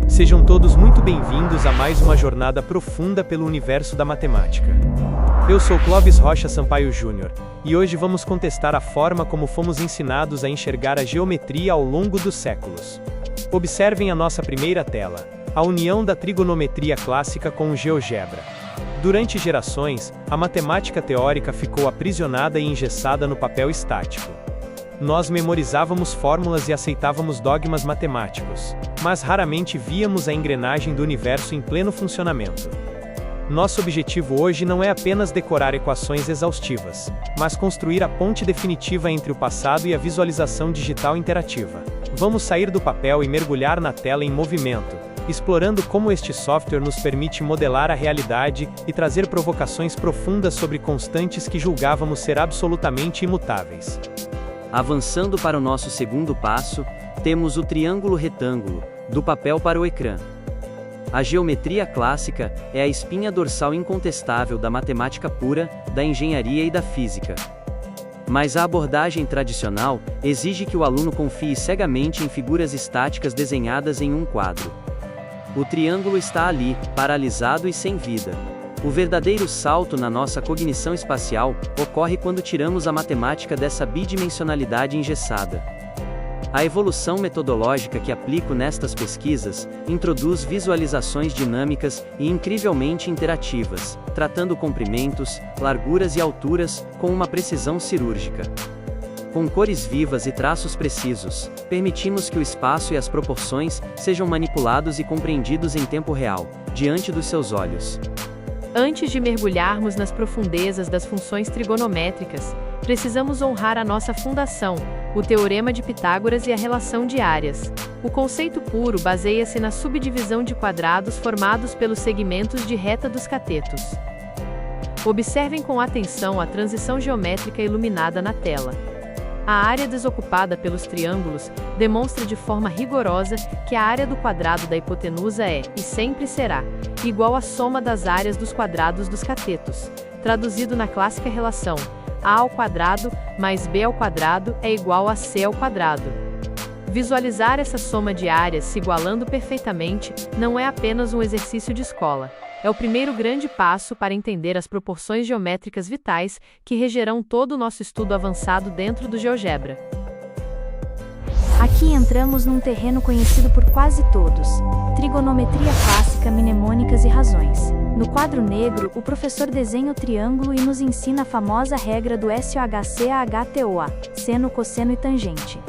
Sejam todos muito bem-vindos a mais uma jornada profunda pelo universo da matemática. Eu sou Clóvis Rocha Sampaio Júnior, e hoje vamos contestar a forma como fomos ensinados a enxergar a geometria ao longo dos séculos. Observem a nossa primeira tela, a união da trigonometria clássica com o GeoGebra. Durante gerações, a matemática teórica ficou aprisionada e engessada no papel estático. Nós memorizávamos fórmulas e aceitávamos dogmas matemáticos, mas raramente víamos a engrenagem do universo em pleno funcionamento. Nosso objetivo hoje não é apenas decorar equações exaustivas, mas construir a ponte definitiva entre o passado e a visualização digital interativa. Vamos sair do papel e mergulhar na tela em movimento, explorando como este software nos permite modelar a realidade e trazer provocações profundas sobre constantes que julgávamos ser absolutamente imutáveis. Avançando para o nosso segundo passo, temos o triângulo retângulo, do papel para o ecrã. A geometria clássica é a espinha dorsal incontestável da matemática pura, da engenharia e da física. Mas a abordagem tradicional exige que o aluno confie cegamente em figuras estáticas desenhadas em um quadro. O triângulo está ali, paralisado e sem vida. O verdadeiro salto na nossa cognição espacial ocorre quando tiramos a matemática dessa bidimensionalidade engessada. A evolução metodológica que aplico nestas pesquisas introduz visualizações dinâmicas e incrivelmente interativas, tratando comprimentos, larguras e alturas com uma precisão cirúrgica. Com cores vivas e traços precisos, permitimos que o espaço e as proporções sejam manipulados e compreendidos em tempo real, diante dos seus olhos. Antes de mergulharmos nas profundezas das funções trigonométricas, precisamos honrar a nossa fundação, o Teorema de Pitágoras e a relação de áreas. O conceito puro baseia-se na subdivisão de quadrados formados pelos segmentos de reta dos catetos. Observem com atenção a transição geométrica iluminada na tela. A área desocupada pelos triângulos demonstra de forma rigorosa que a área do quadrado da hipotenusa é, e sempre será, igual à soma das áreas dos quadrados dos catetos. Traduzido na clássica relação, a ao quadrado mais b ao quadrado é igual a c ao quadrado. Visualizar essa soma de áreas se igualando perfeitamente não é apenas um exercício de escola. É o primeiro grande passo para entender as proporções geométricas vitais que regerão todo o nosso estudo avançado dentro do GeoGebra. Aqui entramos num terreno conhecido por quase todos: trigonometria clássica, mnemônicas e razões. No quadro negro, o professor desenha o triângulo e nos ensina a famosa regra do SOHCAHTOA, seno, cosseno e tangente.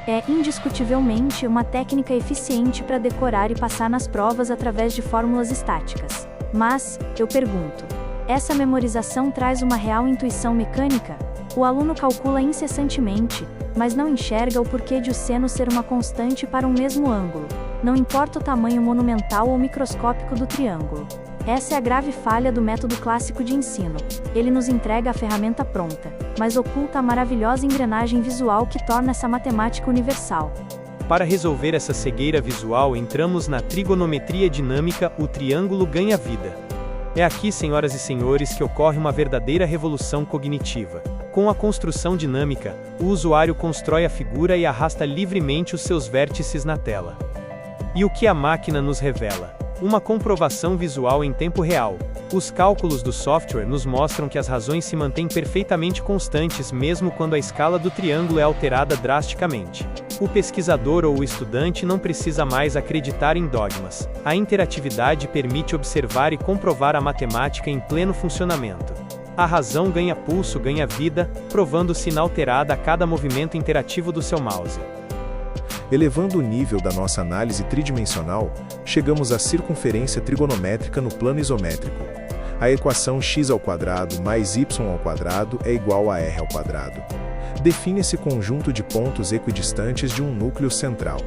É, indiscutivelmente, uma técnica eficiente para decorar e passar nas provas através de fórmulas estáticas. Mas, eu pergunto, essa memorização traz uma real intuição mecânica? O aluno calcula incessantemente, mas não enxerga o porquê de o seno ser uma constante para um mesmo ângulo, não importa o tamanho monumental ou microscópico do triângulo. Essa é a grave falha do método clássico de ensino. Ele nos entrega a ferramenta pronta, mas oculta a maravilhosa engrenagem visual que torna essa matemática universal. Para resolver essa cegueira visual, entramos na trigonometria dinâmica, o triângulo ganha vida. É aqui, senhoras e senhores, que ocorre uma verdadeira revolução cognitiva. Com a construção dinâmica, o usuário constrói a figura e arrasta livremente os seus vértices na tela. E o que a máquina nos revela? Uma comprovação visual em tempo real. Os cálculos do software nos mostram que as razões se mantêm perfeitamente constantes mesmo quando a escala do triângulo é alterada drasticamente. O pesquisador ou o estudante não precisa mais acreditar em dogmas. A interatividade permite observar e comprovar a matemática em pleno funcionamento. A razão ganha pulso, ganha vida, provando-se inalterada a cada movimento interativo do seu mouse. Elevando o nível da nossa análise tridimensional, chegamos à circunferência trigonométrica no plano isométrico. A equação x² mais y² é igual a r². Define esse conjunto de pontos equidistantes de um núcleo central.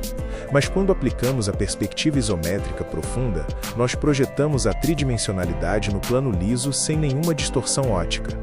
Mas quando aplicamos a perspectiva isométrica profunda, nós projetamos a tridimensionalidade no plano liso sem nenhuma distorção ótica.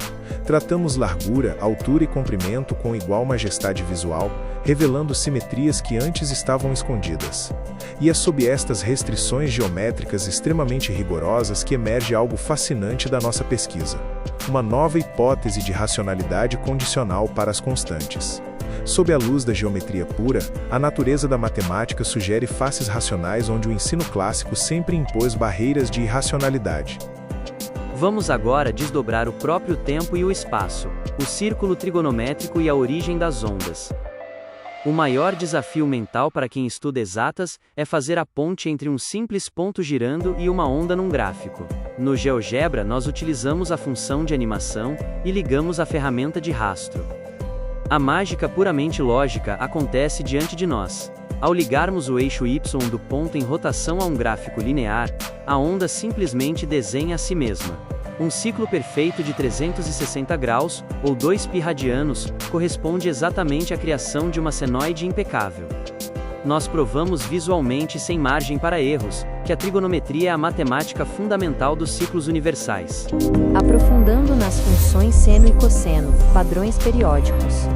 Tratamos largura, altura e comprimento com igual majestade visual, revelando simetrias que antes estavam escondidas. E é sob estas restrições geométricas extremamente rigorosas que emerge algo fascinante da nossa pesquisa: uma nova hipótese de racionalidade condicional para as constantes. Sob a luz da geometria pura, a natureza da matemática sugere faces racionais onde o ensino clássico sempre impôs barreiras de irracionalidade. Vamos agora desdobrar o próprio tempo e o espaço, o círculo trigonométrico e a origem das ondas. O maior desafio mental para quem estuda exatas é fazer a ponte entre um simples ponto girando e uma onda num gráfico. No GeoGebra, nós utilizamos a função de animação e ligamos a ferramenta de rastro. A mágica puramente lógica acontece diante de nós. Ao ligarmos o eixo Y do ponto em rotação a um gráfico linear, a onda simplesmente desenha a si mesma. Um ciclo perfeito de 360 graus, ou 2π radianos, corresponde exatamente à criação de uma senoide impecável. Nós provamos visualmente sem margem para erros, que a trigonometria é a matemática fundamental dos ciclos universais. Aprofundando nas funções seno e cosseno, padrões periódicos.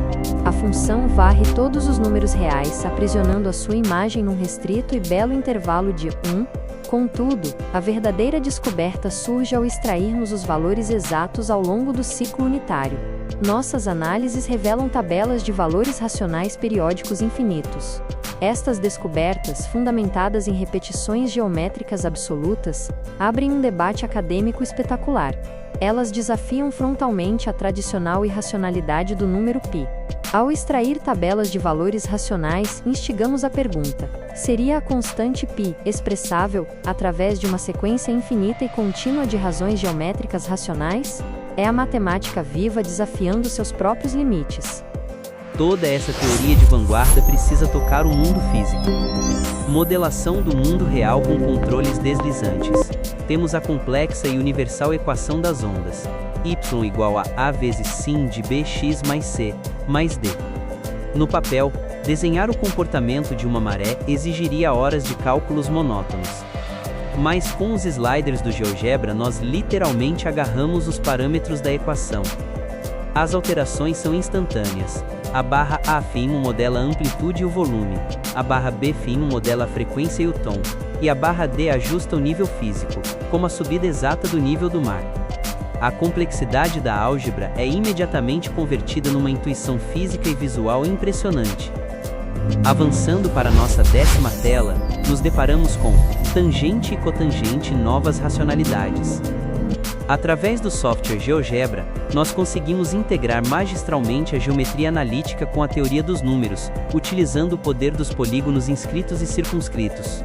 A função varre todos os números reais, aprisionando a sua imagem num restrito e belo intervalo de 1. Contudo, a verdadeira descoberta surge ao extrairmos os valores exatos ao longo do ciclo unitário. Nossas análises revelam tabelas de valores racionais periódicos infinitos. Estas descobertas, fundamentadas em repetições geométricas absolutas, abrem um debate acadêmico espetacular. Elas desafiam frontalmente a tradicional irracionalidade do número π. Ao extrair tabelas de valores racionais, instigamos a pergunta: seria a constante π expressável, através de uma sequência infinita e contínua de razões geométricas racionais? É a matemática viva desafiando seus próprios limites. Toda essa teoria de vanguarda precisa tocar o mundo físico. Modelação do mundo real com controles deslizantes. Temos a complexa e universal equação das ondas. Y igual a A vezes sin de Bx mais C, mais D. No papel, desenhar o comportamento de uma maré exigiria horas de cálculos monótonos. Mas com os sliders do GeoGebra nós literalmente agarramos os parâmetros da equação. As alterações são instantâneas. A barra A'm modela a amplitude e o volume, a barra B'm modela a frequência e o tom, e a barra D ajusta o nível físico, como a subida exata do nível do mar. A complexidade da álgebra é imediatamente convertida numa intuição física e visual impressionante. Avançando para nossa 10ª tela, nos deparamos com tangente e cotangente novas racionalidades. Através do software GeoGebra, nós conseguimos integrar magistralmente a geometria analítica com a teoria dos números, utilizando o poder dos polígonos inscritos e circunscritos.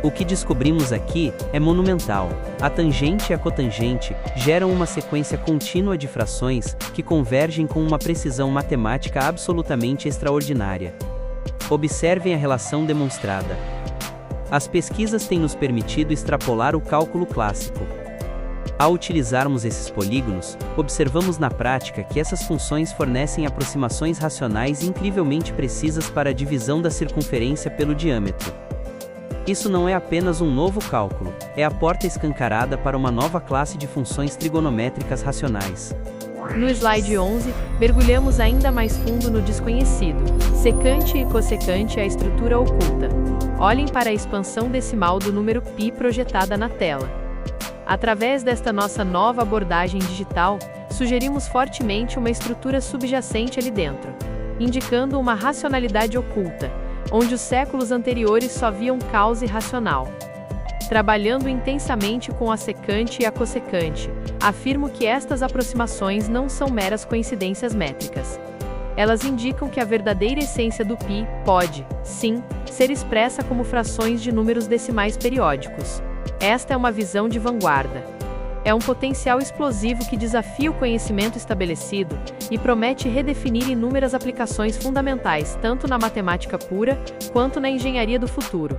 O que descobrimos aqui é monumental. A tangente e a cotangente geram uma sequência contínua de frações que convergem com uma precisão matemática absolutamente extraordinária. Observem a relação demonstrada. As pesquisas têm nos permitido extrapolar o cálculo clássico. Ao utilizarmos esses polígonos, observamos na prática que essas funções fornecem aproximações racionais incrivelmente precisas para a divisão da circunferência pelo diâmetro. Isso não é apenas um novo cálculo, é a porta escancarada para uma nova classe de funções trigonométricas racionais. No slide 11, mergulhamos ainda mais fundo no desconhecido. Secante e cossecante é a estrutura oculta. Olhem para a expansão decimal do número π projetada na tela. Através desta nossa nova abordagem digital, sugerimos fortemente uma estrutura subjacente ali dentro, indicando uma racionalidade oculta, onde os séculos anteriores só viam caos irracional. Trabalhando intensamente com a secante e a cossecante, afirmo que estas aproximações não são meras coincidências métricas. Elas indicam que a verdadeira essência do π pode, sim, ser expressa como frações de números decimais periódicos. Esta é uma visão de vanguarda. É um potencial explosivo que desafia o conhecimento estabelecido e promete redefinir inúmeras aplicações fundamentais tanto na matemática pura quanto na engenharia do futuro.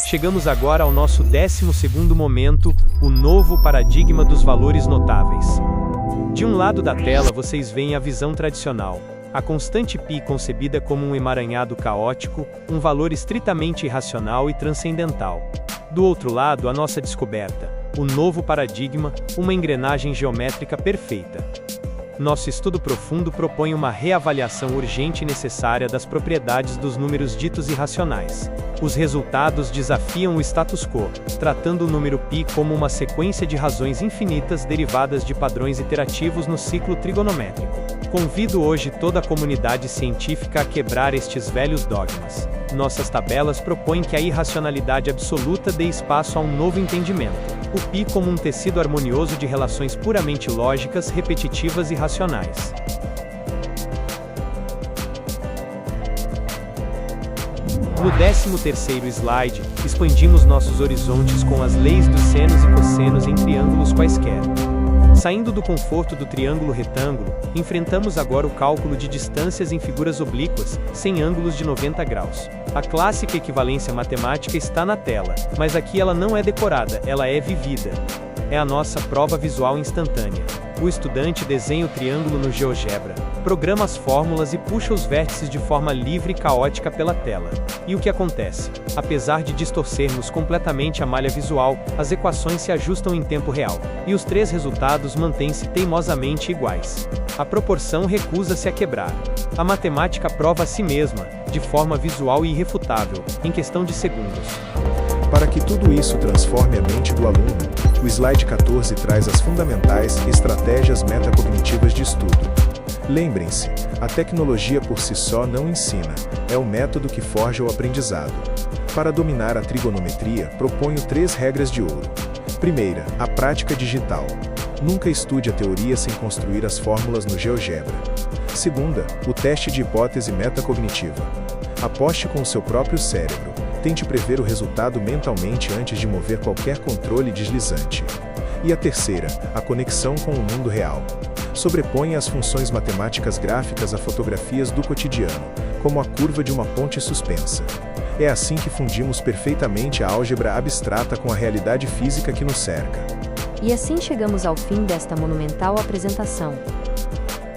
Chegamos agora ao nosso 12º momento, o novo paradigma dos valores notáveis. De um lado da tela vocês veem a visão tradicional, a constante π concebida como um emaranhado caótico, um valor estritamente irracional e transcendental. Do outro lado, a nossa descoberta, o novo paradigma, uma engrenagem geométrica perfeita. Nosso estudo profundo propõe uma reavaliação urgente e necessária das propriedades dos números ditos irracionais. Os resultados desafiam o status quo, tratando o número π como uma sequência de razões infinitas derivadas de padrões iterativos no ciclo trigonométrico. Convido hoje toda a comunidade científica a quebrar estes velhos dogmas. Nossas tabelas propõem que a irracionalidade absoluta dê espaço a um novo entendimento. O pi como um tecido harmonioso de relações puramente lógicas, repetitivas e racionais. No 13º slide, expandimos nossos horizontes com as leis dos senos e cossenos em triângulos quaisquer. Saindo do conforto do triângulo retângulo, enfrentamos agora o cálculo de distâncias em figuras oblíquas, sem ângulos de 90 graus. A clássica equivalência matemática está na tela, mas aqui ela não é decorada, ela é vivida. É a nossa prova visual instantânea. O estudante desenha o triângulo no GeoGebra, programa as fórmulas e puxa os vértices de forma livre e caótica pela tela. E o que acontece? Apesar de distorcermos completamente a malha visual, as equações se ajustam em tempo real, e os 3 resultados mantêm-se teimosamente iguais. A proporção recusa-se a quebrar. A matemática prova a si mesma, de forma visual e irrefutável, em questão de segundos. Para que tudo isso transforme a mente do aluno, o slide 14 traz as fundamentais estratégias metacognitivas de estudo. Lembrem-se, a tecnologia por si só não ensina, é o método que forja o aprendizado. Para dominar a trigonometria, proponho 3 regras de ouro. Primeira, a prática digital. Nunca estude a teoria sem construir as fórmulas no GeoGebra. Segunda, o teste de hipótese metacognitiva. Aposte com o seu próprio cérebro. Tente prever o resultado mentalmente antes de mover qualquer controle deslizante. E a terceira, a conexão com o mundo real. Sobreponha as funções matemáticas gráficas a fotografias do cotidiano, como a curva de uma ponte suspensa. É assim que fundimos perfeitamente a álgebra abstrata com a realidade física que nos cerca. E assim chegamos ao fim desta monumental apresentação.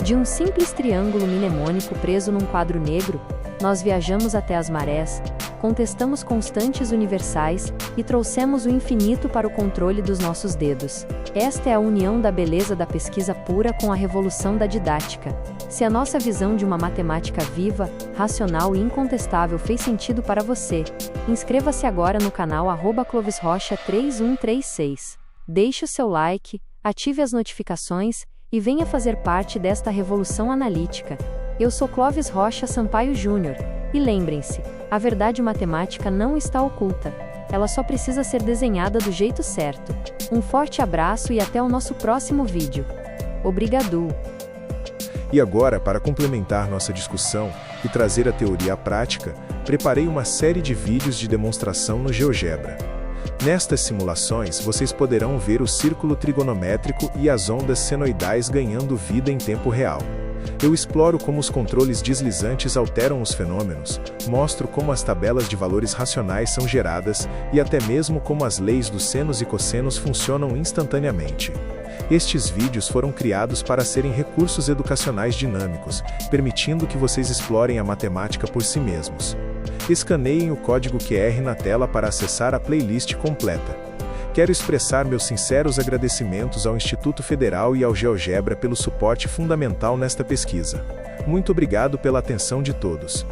De um simples triângulo mnemônico preso num quadro negro, nós viajamos até as marés, contestamos constantes universais e trouxemos o infinito para o controle dos nossos dedos. Esta é a união da beleza da pesquisa pura com a revolução da didática. Se a nossa visão de uma matemática viva, racional e incontestável fez sentido para você, inscreva-se agora no canal @clovisrocha3136. Deixe o seu like, ative as notificações e venha fazer parte desta revolução analítica. Eu sou Clovis Rocha Sampaio Júnior, e lembrem-se, a verdade matemática não está oculta, ela só precisa ser desenhada do jeito certo. Um forte abraço e até o nosso próximo vídeo. Obrigado! E agora, para complementar nossa discussão e trazer a teoria à prática, preparei uma série de vídeos de demonstração no GeoGebra. Nestas simulações, vocês poderão ver o círculo trigonométrico e as ondas senoidais ganhando vida em tempo real. Eu exploro como os controles deslizantes alteram os fenômenos, mostro como as tabelas de valores racionais são geradas e até mesmo como as leis dos senos e cossenos funcionam instantaneamente. Estes vídeos foram criados para serem recursos educacionais dinâmicos, permitindo que vocês explorem a matemática por si mesmos. Escaneiem o código QR na tela para acessar a playlist completa. Quero expressar meus sinceros agradecimentos ao Instituto Federal e ao GeoGebra pelo suporte fundamental nesta pesquisa. Muito obrigado pela atenção de todos.